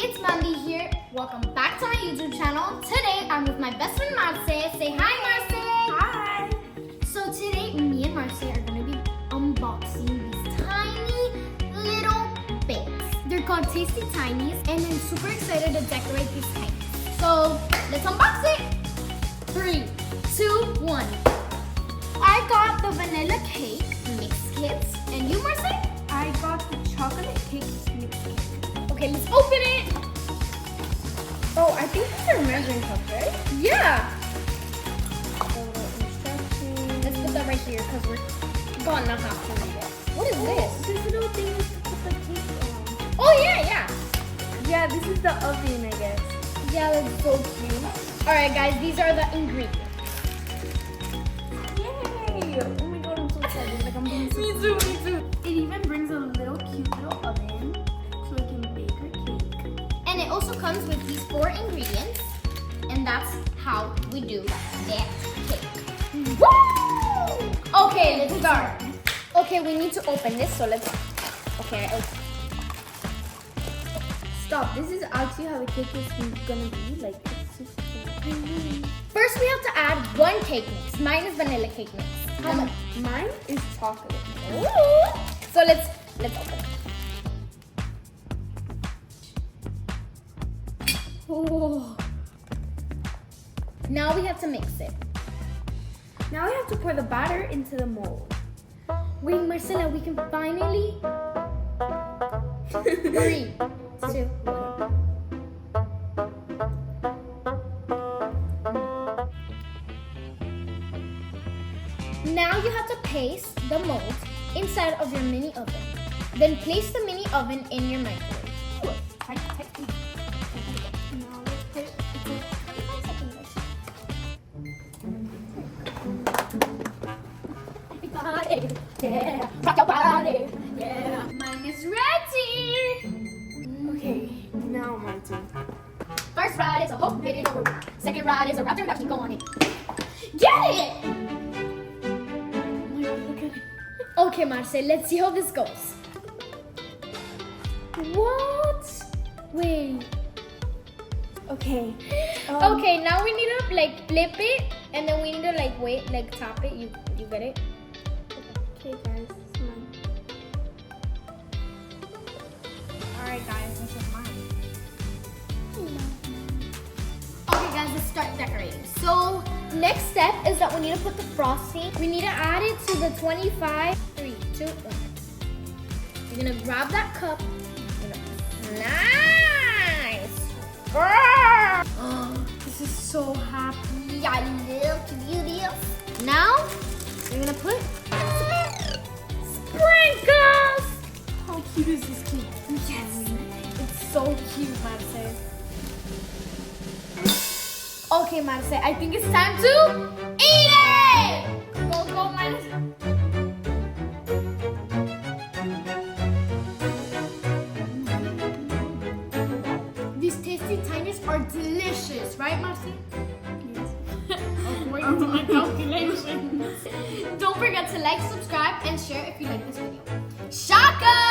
it's Mandy here. Welcome back to my YouTube channel. Today I'm with my best friend Marce. Say hi, Marce. Hi. So today me and Marce are going to be unboxing these tiny little bakes. They're called Tasty Tinies and I'm super excited to decorate these tinies. So let's unbox it. 3, 2, 1. I got the vanilla cake mix kits. And you, Marce? I got the chocolate cake mix cake. Okay, let's open it. Oh, I think these are measuring cups, right? Yeah. Instructions. Let's put that right here because we're gonna have to read it. What is this? This little thing is to put the cake on. Oh, yeah. Yeah, this is the oven, I guess. Yeah, that's so cute. Alright, guys, these are the ingredients. Yay! Oh my god, I'm so excited. Like, I'm being so Me too. It even brings a little cute little oven so we can bake our cake. And it also comes with these 4 ingredients. And that's how we do that cake. Woo! Okay, let's start. Okay, we need to open this, so let's... Okay, I open. Stop. This is actually how the cake is gonna be. Like, it's just First, we have to add 1 cake mix. Mine is vanilla cake mix. How much? Mine is chocolate. Ooh. So let's open it. Oh. Now we have to mix it. Now we have to pour the batter into the mold. Wait, Marcela, we can finally. 3, 2, 1. Now you have to paste the mold inside of your mini oven. Then place the mini oven in your microwave. Tight. Now let's put it. Yeah, rock your body. Yeah, mine is ready. Okay, now my turn. First ride is a hope it is over. Second ride is a raptor that keep going. Get it! Oh my god, look at it. Okay, Marce, let's see how this goes. What? Wait. Okay. Okay, now we need to like flip it, and then we need to like wait, like tap it. You get it? Okay, guys, this is mine. Alright, guys, this is mine. Okay, guys, let's start decorating. So, next step is that we need to put the frosting. We need to add it to the 25. 3, 2, 1. You're gonna grab that cup. Nice! Oh, this is so happy. I love to do this. Now, you're gonna put sprinkles! How cute is this cake? Yes! It's so cute, Marce. Okay, Marce, I think it's time to eat it! Go, Marce. These Tasty Tinies are delicious, right, Marce? Yes. According to my calculations. Don't forget to like, subscribe, and share if you like this video. Shaka!